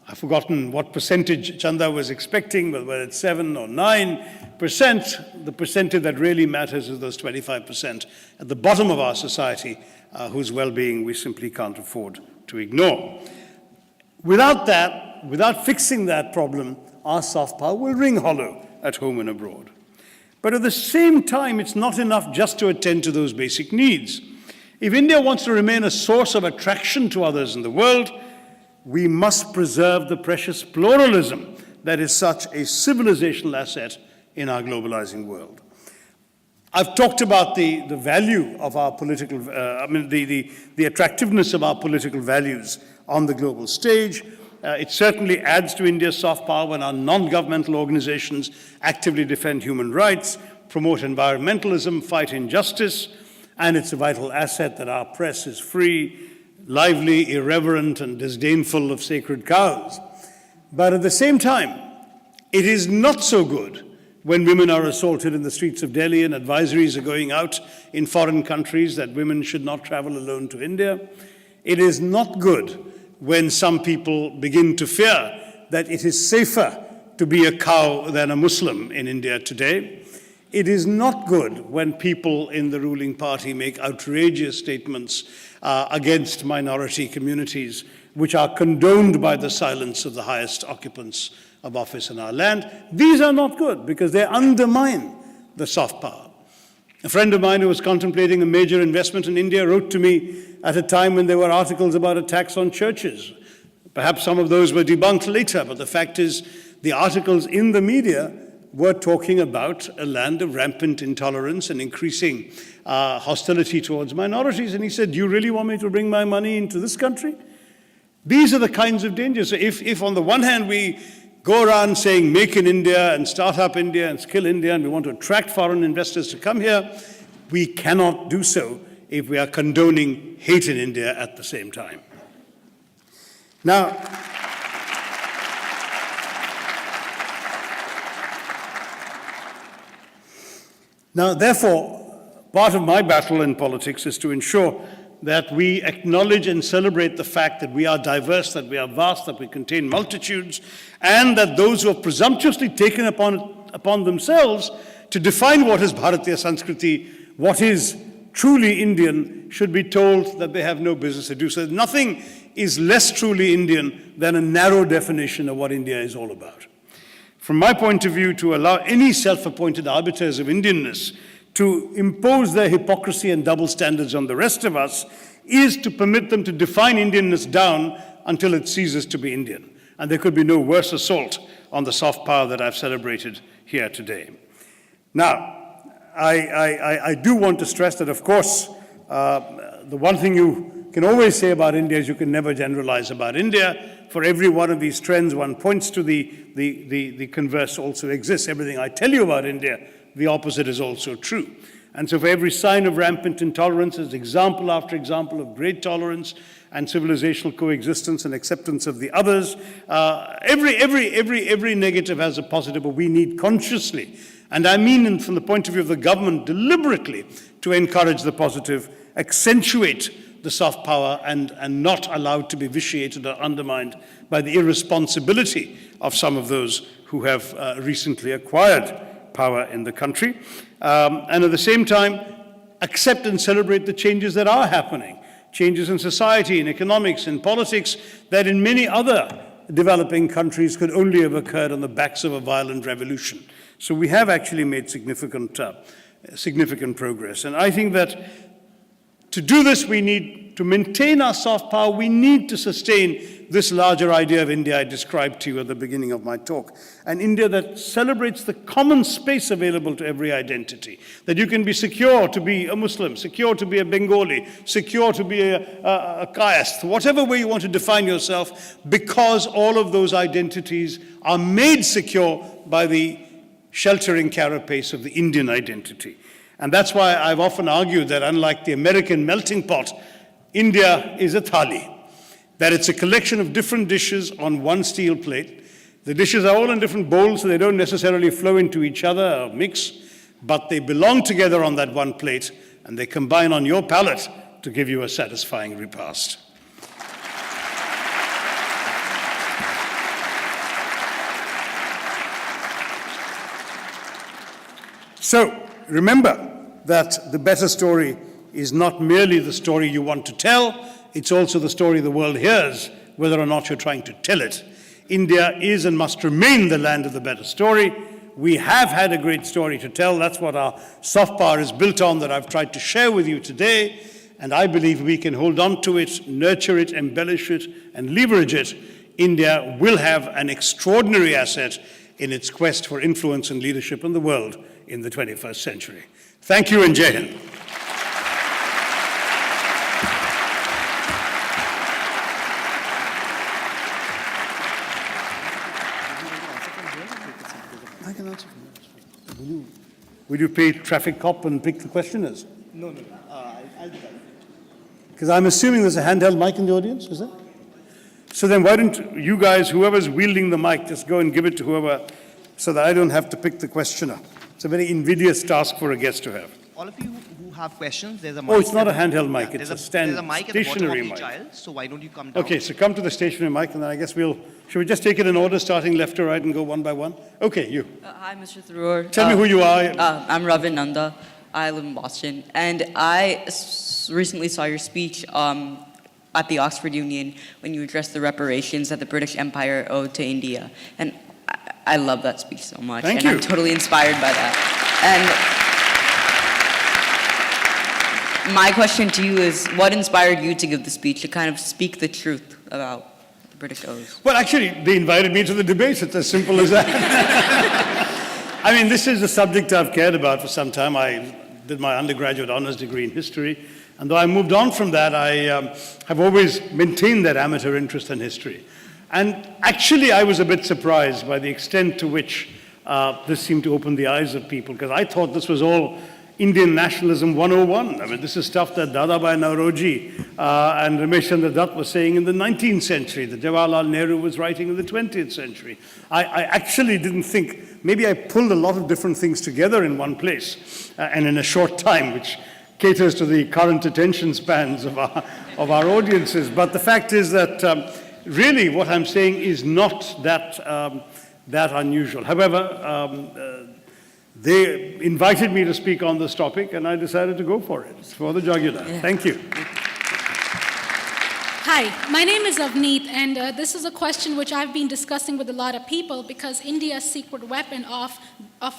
I've forgotten what percentage Chanda was expecting, but whether it's 7 or 9%, the percentage that really matters is those 25% at the bottom of our society whose well-being we simply can't afford to ignore. Without that, without fixing that problem, our soft power will ring hollow at home and abroad. But at the same time, it's not enough just to attend to those basic needs. If India wants to remain a source of attraction to others in the world, we must preserve the precious pluralism that is such a civilizational asset in our globalizing world. I've talked about the value of our political, the attractiveness of our political values on the global stage. It certainly adds to India's soft power when our non-governmental organizations actively defend human rights, promote environmentalism, fight injustice, and it's a vital asset that our press is free, lively, irreverent, and disdainful of sacred cows. But at the same time, it is not so good when women are assaulted in the streets of Delhi and advisories are going out in foreign countries that women should not travel alone to India. It is not good when some people begin to fear that it is safer to be a cow than a Muslim in India today. It is not good when people in the ruling party make outrageous statements against minority communities, which are condoned by the silence of the highest occupants of office in our land. These are not good because they undermine the soft power. A friend of mine who was contemplating a major investment in India wrote to me at a time when there were articles about attacks on churches. Perhaps some of those were debunked later, but the fact is the articles in the media were talking about a land of rampant intolerance and increasing hostility towards minorities. And he said, do you really want me to bring my money into this country? These are the kinds of dangers. So if on the one hand we go around saying make in India and start up India and skill India and we want to attract foreign investors to come here, we cannot do so if we are condoning hate in India at the same time. Now, therefore, part of my battle in politics is to ensure that we acknowledge and celebrate the fact that we are diverse, that we are vast, that we contain multitudes, and that those who have presumptuously taken upon themselves to define what is Bharatiya Sanskriti, what is truly Indian, should be told that they have no business to do so. Nothing is less truly Indian than a narrow definition of what India is all about. From my point of view, to allow any self-appointed arbiters of Indianness to impose their hypocrisy and double standards on the rest of us is to permit them to define Indianness down until it ceases to be Indian. And there could be no worse assault on the soft power that I've celebrated here today. Now, I do want to stress that, of course, the one thing you can always say about India is you can never generalize about India. for every one of these trends, one points to the converse also exists. Everything I tell you about India, the opposite is also true. And so for every sign of rampant intolerance, there's example after example of great tolerance and civilizational coexistence and acceptance of the others. Every negative has a positive, but we need consciously, and I mean from the point of view of the government, deliberately to encourage the positive, accentuate the soft power, and not allowed to be vitiated or undermined by the irresponsibility of some of those who have recently acquired power in the country. And at the same time, accept and celebrate the changes that are happening, changes in society, in economics, in politics, that in many other developing countries could only have occurred on the backs of a violent revolution. So we have actually made significant progress. And I think that to do this, we need to maintain our soft power. We need to sustain this larger idea of India I described to you at the beginning of my talk. An India that celebrates the common space available to every identity. That you can be secure to be a Muslim, secure to be a Bengali, secure to be a Kayast, whatever way you want to define yourself, because all of those identities are made secure by the sheltering carapace of the Indian identity. And that's why I've often argued that unlike the American melting pot, India is a thali, that it's a collection of different dishes on one steel plate. The dishes are all in different bowls, so they don't necessarily flow into each other or mix, but they belong together on that one plate, and they combine on your palate to give you a satisfying repast. So, remember that the better story is not merely the story you want to tell, it's also the story the world hears, whether or not you're trying to tell it. India is and must remain the land of the better story. We have had a great story to tell. That's what our soft power is built on, that I've tried to share with you today. And I believe we can hold on to it, nurture it, embellish it, and leverage it. India will have an extraordinary asset in its quest for influence and leadership in the world in the 21st century. Thank you, and Jai Hind. I can answer from here. Will you pay traffic cop and pick the questioners? No. I'll do that. Because I'm assuming there's a handheld mic in the audience, is there? So then why don't you guys, whoever's wielding the mic, just go and give it to whoever, so that I don't have to pick the questioner. It's a very invidious task for a guest to have. All of you who have questions, there's a mic. Oh, it's not a handheld mic, it's a there's a mic at the bottom stationary of each mic. aisle, so why don't you come down? Okay, so come to the stationary mic, and then I guess should we just take it in order, starting left to right and go one by one? Okay, you. Hi, Mr. Tharoor. Tell me who you are. I'm Ravin Nanda. I live in Boston. And I recently saw your speech at the Oxford Union when you addressed the reparations that the British Empire owed to India. And I love that speech so much. Thank you. I'm totally inspired by that. And my question to you is, what inspired you to give the speech, to kind of speak the truth about the British oaths? Well, actually, they invited me to the debate. It's as simple as that. I mean, this is a subject I've cared about for some time. I did my undergraduate honors degree in history. And though I moved on from that, I have always maintained that amateur interest in history. And actually, I was a bit surprised by the extent to which this seemed to open the eyes of people, because I thought this was all Indian nationalism 101. I mean, this is stuff that Dadabhai Nauroji and Ramesh Chandra Dutt was saying in the 19th century, that Jawaharlal Nehru was writing in the 20th century. I actually didn't think, maybe I pulled a lot of different things together in one place and in a short time, which caters to the current attention spans of our audiences. But the fact is that really what I'm saying is not that unusual. However, they invited me to speak on this topic, and I decided to go for it. It's for the jugular. Yeah. Thank you. Hi, my name is Avneet, and this is a question which I've been discussing with a lot of people, because India's secret weapon of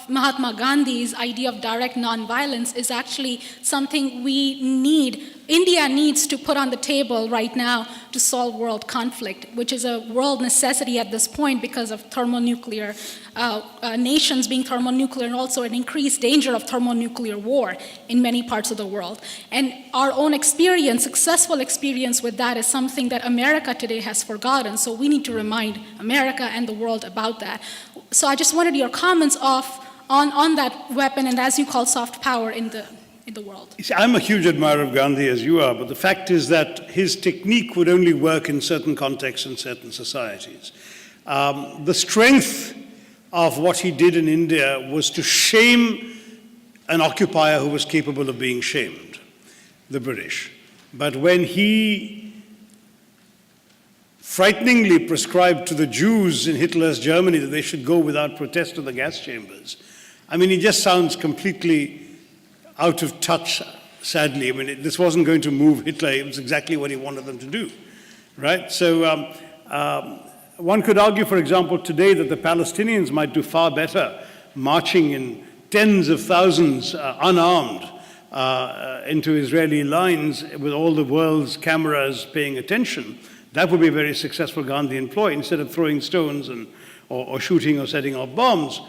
Mahatma Gandhi's idea of direct nonviolence is actually something we need India needs to put on the table right now to solve world conflict, which is a world necessity at this point because of thermonuclear nations being thermonuclear, and also an increased danger of thermonuclear war in many parts of the world. And our own experience, successful experience with that, is something that America today has forgotten. So we need to remind America and the world about that. So I just wanted your comments on that weapon, and as you call, soft power in the world. You see, I'm a huge admirer of Gandhi, as you are, but the fact is that his technique would only work in certain contexts and certain societies. The strength of what he did in India was to shame an occupier who was capable of being shamed, the British. But when he frighteningly prescribed to the Jews in Hitler's Germany that they should go without protest to the gas chambers, I mean, it just sounds completely out of touch, sadly. I mean, this wasn't going to move Hitler. It was exactly what he wanted them to do, right? So one could argue, for example, today that the Palestinians might do far better marching in tens of thousands, unarmed, into Israeli lines with all the world's cameras paying attention. That would be a very successful Gandhian ploy. Instead of throwing stones or shooting or setting off bombs,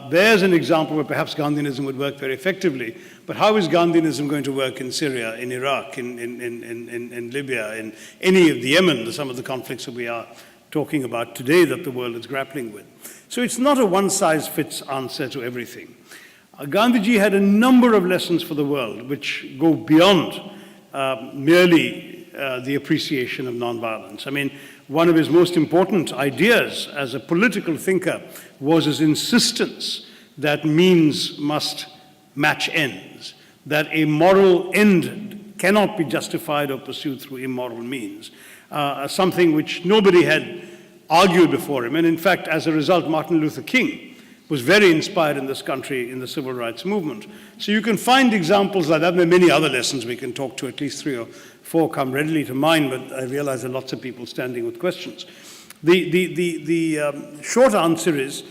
there's an example where perhaps Gandhianism would work very effectively. But how is Gandhianism going to work in Syria, in Iraq, in Libya, in any of the Yemen, some of the conflicts that we are talking about today that the world is grappling with? So it's not a one-size-fits answer to everything. Gandhiji had a number of lessons for the world which go beyond merely the appreciation of nonviolence. I mean, one of his most important ideas as a political thinker was his insistence that means must match ends, that a moral end cannot be justified or pursued through immoral means, something which nobody had argued before him. And in fact, as a result, Martin Luther King was very inspired in this country in the civil rights movement. So you can find examples like that. There are many other lessons we can talk to, at least 3 or 4 come readily to mind, but I realize there are lots of people standing with questions. The short answer is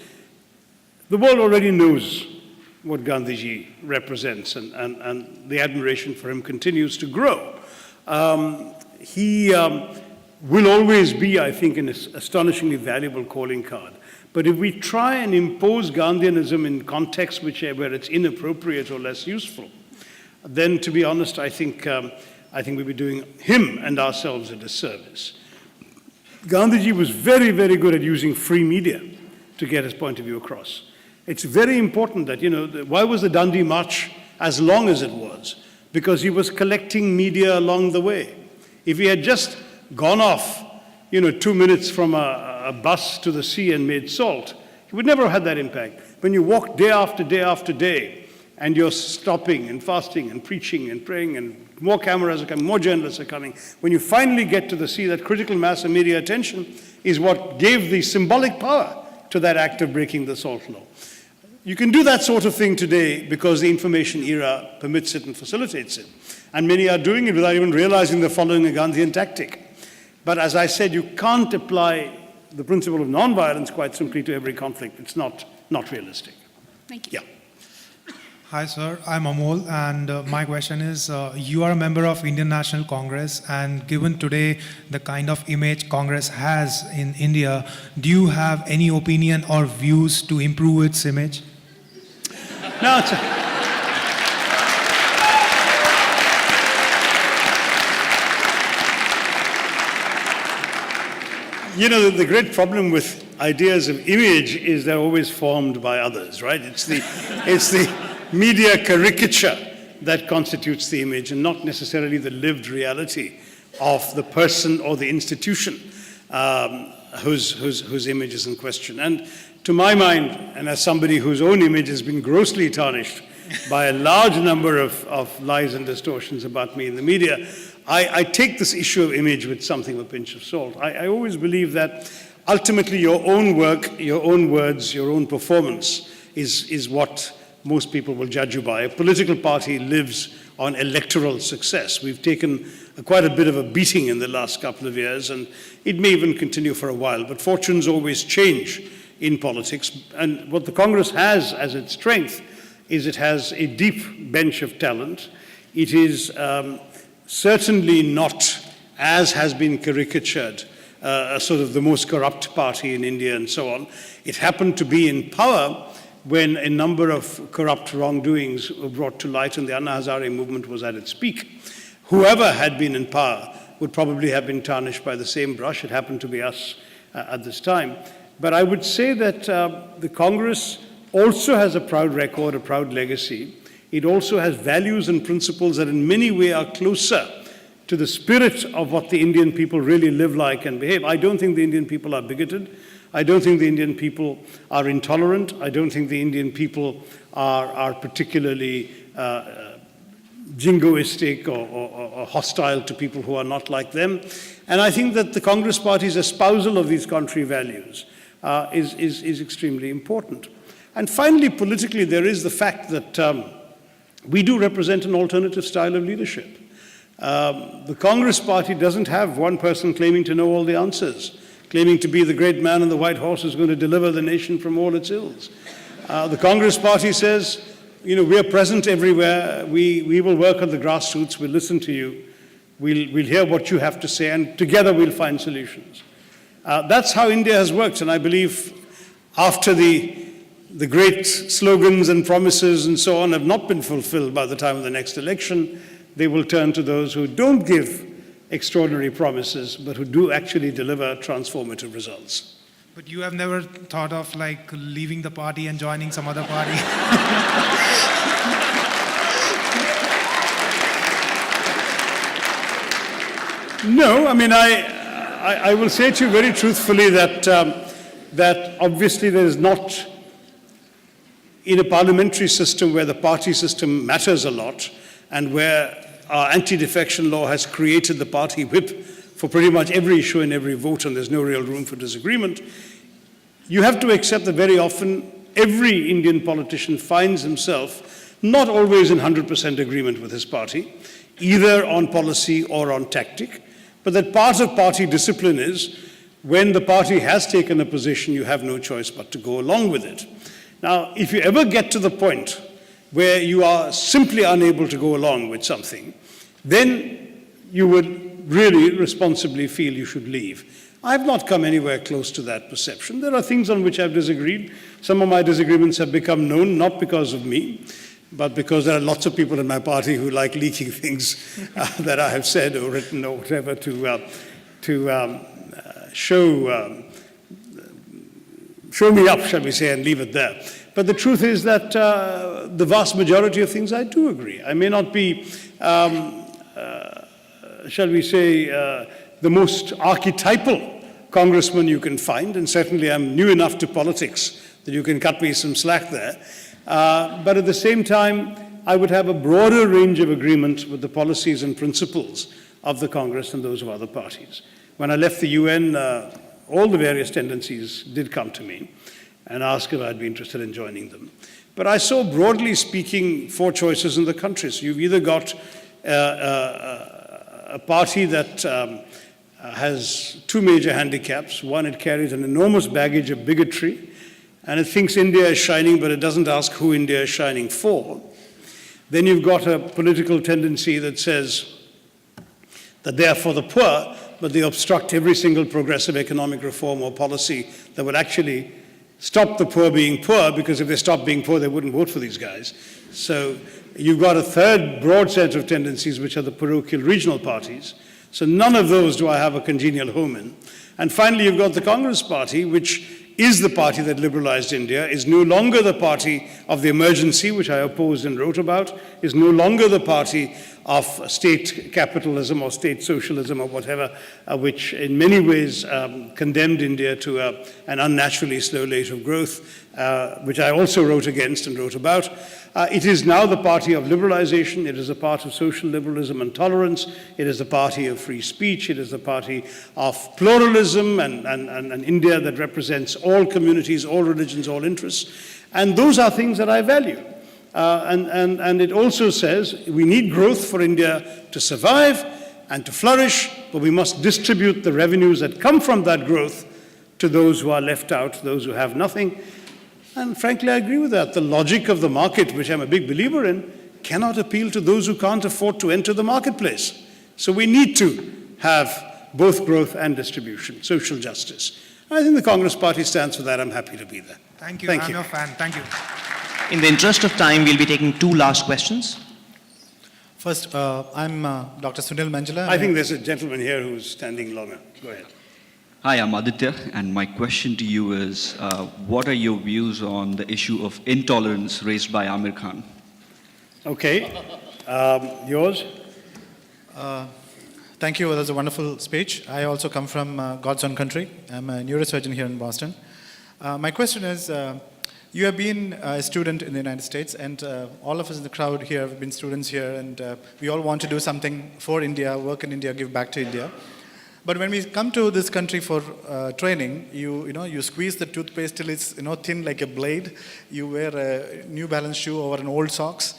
the world already knows what Gandhiji represents, and the admiration for him continues to grow. He will always be, I think, an astonishingly valuable calling card. But if we try and impose Gandhianism in contexts where it's inappropriate or less useful, then, to be honest, I think we'd be doing him and ourselves a disservice. Gandhiji was very, very good at using free media to get his point of view across. It's very important that, why was the Dandi March as long as it was? Because he was collecting media along the way. If he had just gone off, 2 minutes from a bus to the sea and made salt, he would never have had that impact. When you walk day after day after day, and you're stopping and fasting and preaching and praying, and more cameras are coming, more journalists are coming, when you finally get to the sea, that critical mass of media attention is what gave the symbolic power to that act of breaking the salt law. You can do that sort of thing today because the information era permits it and facilitates it. And many are doing it without even realizing they're following a Gandhian tactic. But as I said, you can't apply the principle of nonviolence quite simply to every conflict. It's not realistic. Thank you. Yeah. Hi, sir. I'm Amol, and my question is, you are a member of Indian National Congress, and given today the kind of image Congress has in India, do you have any opinion or views to improve its image? No, it's the great problem with ideas of image is they're always formed by others, right? It's the media caricature that constitutes the image and not necessarily the lived reality of the person or the institution whose image is in question. And to my mind, and as somebody whose own image has been grossly tarnished by a large number of lies and distortions about me in the media, I take this issue of image with something of a pinch of salt. I always believe that ultimately your own work, your own words, your own performance is what most people will judge you by. A political party lives on electoral success. We've taken quite a bit of a beating in the last couple of years, and it may even continue for a while. But fortunes always change in politics. And what the Congress has as its strength is it has a deep bench of talent. It is certainly not, as has been caricatured, sort of the most corrupt party in India and so on. It happened to be in power when a number of corrupt wrongdoings were brought to light and the Anna Hazare movement was at its peak. Whoever had been in power would probably have been tarnished by the same brush. It happened to be us at this time. But I would say that the Congress also has a proud record, a proud legacy. It also has values and principles that in many ways are closer to the spirit of what the Indian people really live like and behave. I don't think the Indian people are bigoted. I don't think the Indian people are intolerant. I don't think the Indian people are particularly jingoistic or hostile to people who are not like them. And I think that the Congress Party's espousal of these country values is extremely important. And finally, politically, there is the fact that we do represent an alternative style of leadership. The Congress Party doesn't have one person claiming to know all the answers, claiming to be the great man on the white horse who's going to deliver the nation from all its ills. The Congress Party says, you know, we are present everywhere. We will work on the grassroots. We'll listen to you. We'll hear what you have to say, and together we'll find solutions. That's how India has worked, and I believe after the great slogans and promises and so on have not been fulfilled by the time of the next election, they will turn to those who don't give extraordinary promises, but who do actually deliver transformative results. But you have never thought of like leaving the party and joining some other party? No, I mean, I will say to you very truthfully that, that obviously there is not, in a parliamentary system where the party system matters a lot and where our anti-defection law has created the party whip for pretty much every issue and every vote, and there's no real room for disagreement, you have to accept that very often every Indian politician finds himself not always in 100% agreement with his party, either on policy or on tactic, but that part of party discipline is when the party has taken a position, you have no choice but to go along with it. Now, if you ever get to the point where you are simply unable to go along with something, then you would really responsibly feel you should leave. I've not come anywhere close to that perception. There are things on which I've disagreed. Some of my disagreements have become known, not because of me, but because there are lots of people in my party who like leaking things that I have said or written or whatever to show me up, shall we say, and leave it there. But the truth is that the vast majority of things I do agree. I may not be, shall we say, the most archetypal congressman you can find, and certainly I'm new enough to politics that you can cut me some slack there. But at the same time, I would have a broader range of agreement with the policies and principles of the Congress than those of other parties. When I left the UN, all the various tendencies did come to me and ask if I'd be interested in joining them. But I saw, broadly speaking, four choices in the country. So you've either got a party that has two major handicaps. One, it carries an enormous baggage of bigotry, and it thinks India is shining, but it doesn't ask who India is shining for. Then you've got a political tendency that says that they are for the poor, but they obstruct every single progressive economic reform or policy that would actually stop the poor being poor, because if they stopped being poor, they wouldn't vote for these guys. So you've got a third broad set of tendencies, which are the parochial regional parties. So none of those do I have a congenial home in. And finally, you've got the Congress Party, which is the party that liberalized India, is no longer the party of the emergency, which I opposed and wrote about, is no longer the party of state capitalism or state socialism or whatever, which in many ways condemned India to an unnaturally slow rate of growth, which I also wrote against and wrote about. It is now the party of liberalization. It is a part of social liberalism and tolerance. It is the party of free speech. It is the party of pluralism and India that represents all communities, all religions, all interests. And those are things that I value. And it also says we need growth for India to survive and to flourish, but we must distribute the revenues that come from that growth to those who are left out, those who have nothing. And frankly, I agree with that. The logic of the market, which I'm a big believer in, cannot appeal to those who can't afford to enter the marketplace. So we need to have both growth and distribution, social justice. I think the Congress Party stands for that. I'm happy to be there. Thank you. Thank I'm you. your fan. Thank you. In the interest of time, we'll be taking 2 last questions. First, I'm Dr. Sunil Manjula. I think there's a gentleman here who's standing longer. Go ahead. Hi, I'm Aditya, and my question to you is, what are your views on the issue of intolerance raised by Amir Khan? Okay. Yours? Thank you. That was a wonderful speech. I also come from God's own country. I'm a neurosurgeon here in Boston. My question is, you have been a student in the United States, and all of us in the crowd here have been students here, and we all want to do something for India, work in India, give back to India. But when we come to this country for training, you squeeze the toothpaste till it's thin like a blade. You wear a New Balance shoe over an old socks.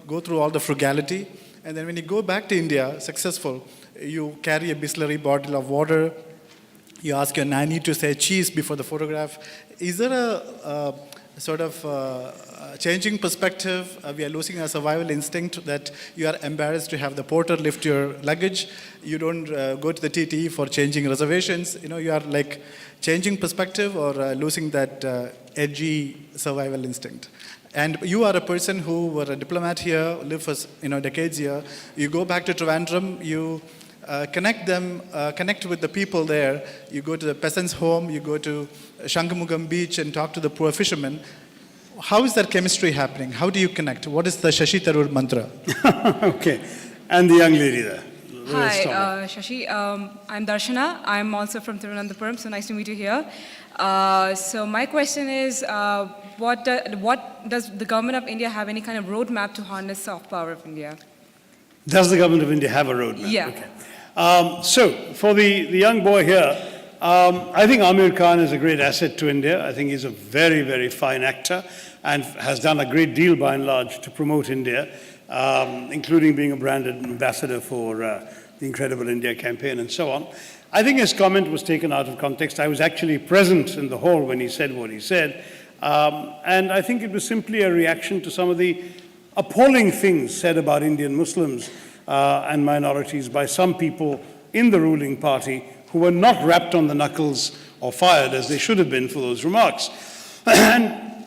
Go through all the frugality, and then when you go back to India successful, you carry a Bisleri bottle of water. You ask your nanny to say cheese before the photograph. Is there a sort of changing perspective? We are losing our survival instinct that you are embarrassed to have the porter lift your luggage. You don't go to the TTE for changing reservations. You are like changing perspective or losing that edgy survival instinct. And you are a person who were a diplomat here, live for decades here. You go back to Trivandrum, you connect with the people there. You go to the peasant's home, you go to Shankamugam beach and talk to the poor fishermen. How is that chemistry happening? How do you connect? What is the Shashi Tharoor mantra? Okay. And the young lady there. Hi, Shashi. I'm Darshana. I'm also from Thiruvananthapuram, so nice to meet you here. So my question is, what does the government of India have any kind of roadmap to harness soft power of India? Does the government of India have a roadmap? Yeah. Okay. So, for the young boy here, I think Amir Khan is a great asset to India. I think he's a very, very fine actor and has done a great deal, by and large, to promote India, including being a branded ambassador for the Incredible India campaign and so on. I think his comment was taken out of context. I was actually present in the hall when he said what he said. And I think it was simply a reaction to some of the appalling things said about Indian Muslims and minorities by some people in the ruling party who were not rapped on the knuckles or fired as they should have been for those remarks. And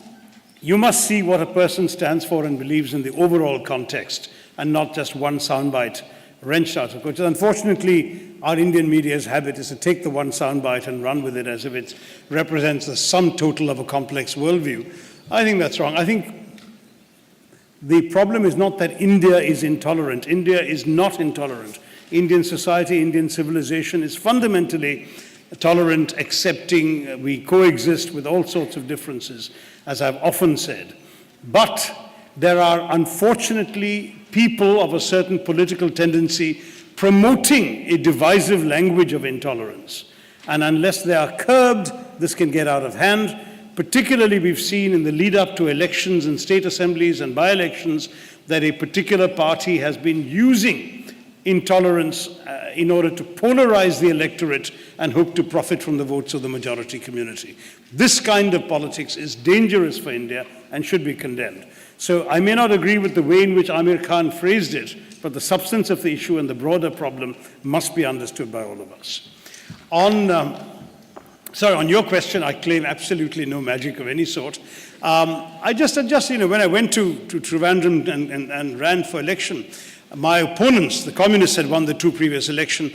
you must see what a person stands for and believes in the overall context and not just one soundbite wrenched out of it. Unfortunately, our Indian media's habit is to take the one soundbite and run with it as if it represents the sum total of a complex worldview. I think that's wrong. I think the problem is not that India is intolerant. India is not intolerant. Indian society, Indian civilization is fundamentally tolerant, accepting. We coexist with all sorts of differences, as I've often said. But there are unfortunately people of a certain political tendency promoting a divisive language of intolerance. And unless they are curbed, this can get out of hand. Particularly, we've seen in the lead up to elections and state assemblies and by-elections that a particular party has been using intolerance in order to polarize the electorate and hope to profit from the votes of the majority community. This kind of politics is dangerous for India and should be condemned. So I may not agree with the way in which Amir Khan phrased it, but the substance of the issue and the broader problem must be understood by all of us. On your question, I claim absolutely no magic of any sort. I just when I went to Trivandrum and ran for election, my opponents, the communists had won the 2 previous elections,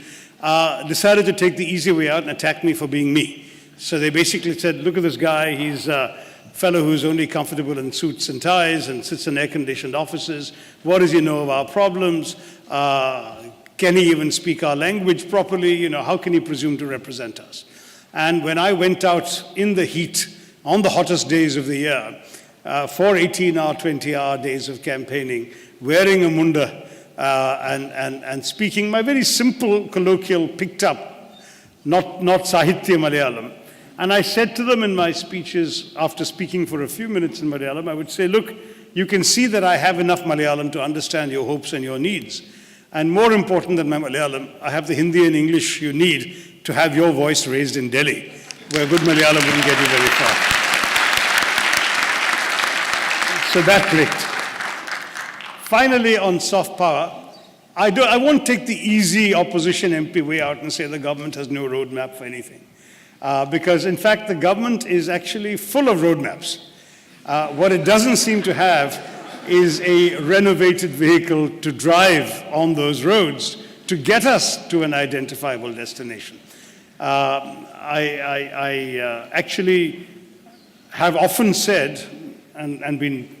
decided to take the easy way out and attack me for being me. So they basically said, look at this guy, he's a fellow who's only comfortable in suits and ties and sits in air-conditioned offices. What does he know of our problems? Can he even speak our language properly? How can he presume to represent us? And when I went out in the heat on the hottest days of the year, 4 18-hour, 20-hour days of campaigning, wearing a munda and speaking my very simple colloquial picked up, not Sahitya Malayalam. And I said to them in my speeches, after speaking for a few minutes in Malayalam, I would say, look, you can see that I have enough Malayalam to understand your hopes and your needs. And more important than my Malayalam, I have the Hindi and English you need to have your voice raised in Delhi, where good Malayalam wouldn't get you very far. So that clicked. Finally, on soft power, I won't take the easy opposition MP way out and say the government has no roadmap for anything. Because in fact, the government is actually full of roadmaps. What it doesn't seem to have is a renovated vehicle to drive on those roads to get us to an identifiable destination. I actually have often said, and been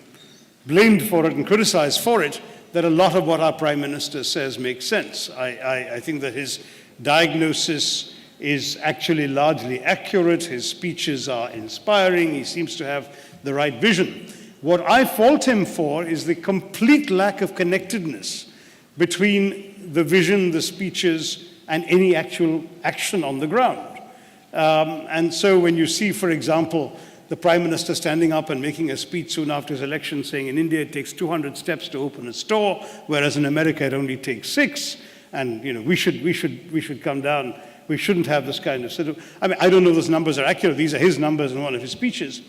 blamed for it and criticized for it, that a lot of what our Prime Minister says makes sense. I think that his diagnosis is actually largely accurate. His speeches are inspiring. He seems to have the right vision. What I fault him for is the complete lack of connectedness between the vision, the speeches, and any actual action on the ground. And so when you see, for example, the Prime Minister standing up and making a speech soon after his election saying in India it takes 200 steps to open a store, whereas in America it only takes 6, and we should come down. We shouldn't have this kind of I mean, I don't know if those numbers are accurate. These are his numbers in one of his speeches.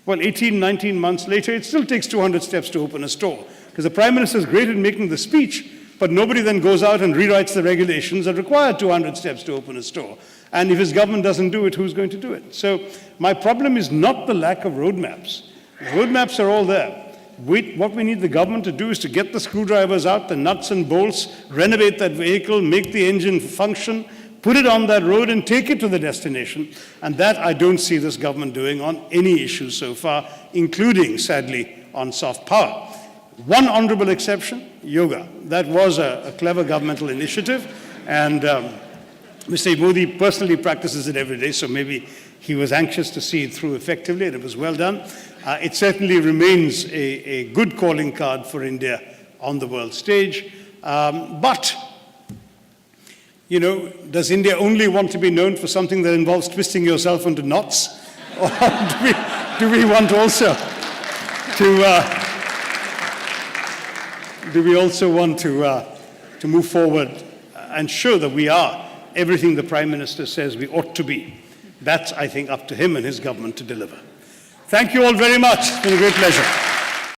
Well, 18, 19 months later, it still takes 200 steps to open a store, because the Prime Minister is great at making the speech, but nobody then goes out and rewrites the regulations that require 200 steps to open a store. And if his government doesn't do it, who's going to do it? So my problem is not the lack of roadmaps. The roadmaps are all there. What we need the government to do is to get the screwdrivers out, the nuts and bolts, renovate that vehicle, make the engine function, put it on that road and take it to the destination. And that I don't see this government doing on any issue so far, including, sadly, on soft power. One honorable exception, yoga. That was a clever governmental initiative, and Mr. Modi personally practices it every day, so maybe he was anxious to see it through effectively, and it was well done. It certainly remains a good calling card for India on the world stage. But, does India only want to be known for something that involves twisting yourself into knots? Or do we want also to move forward and show that we are everything the Prime Minister says we ought to be? That's, I think, up to him and his government to deliver. Thank you all very much. It's been a great pleasure.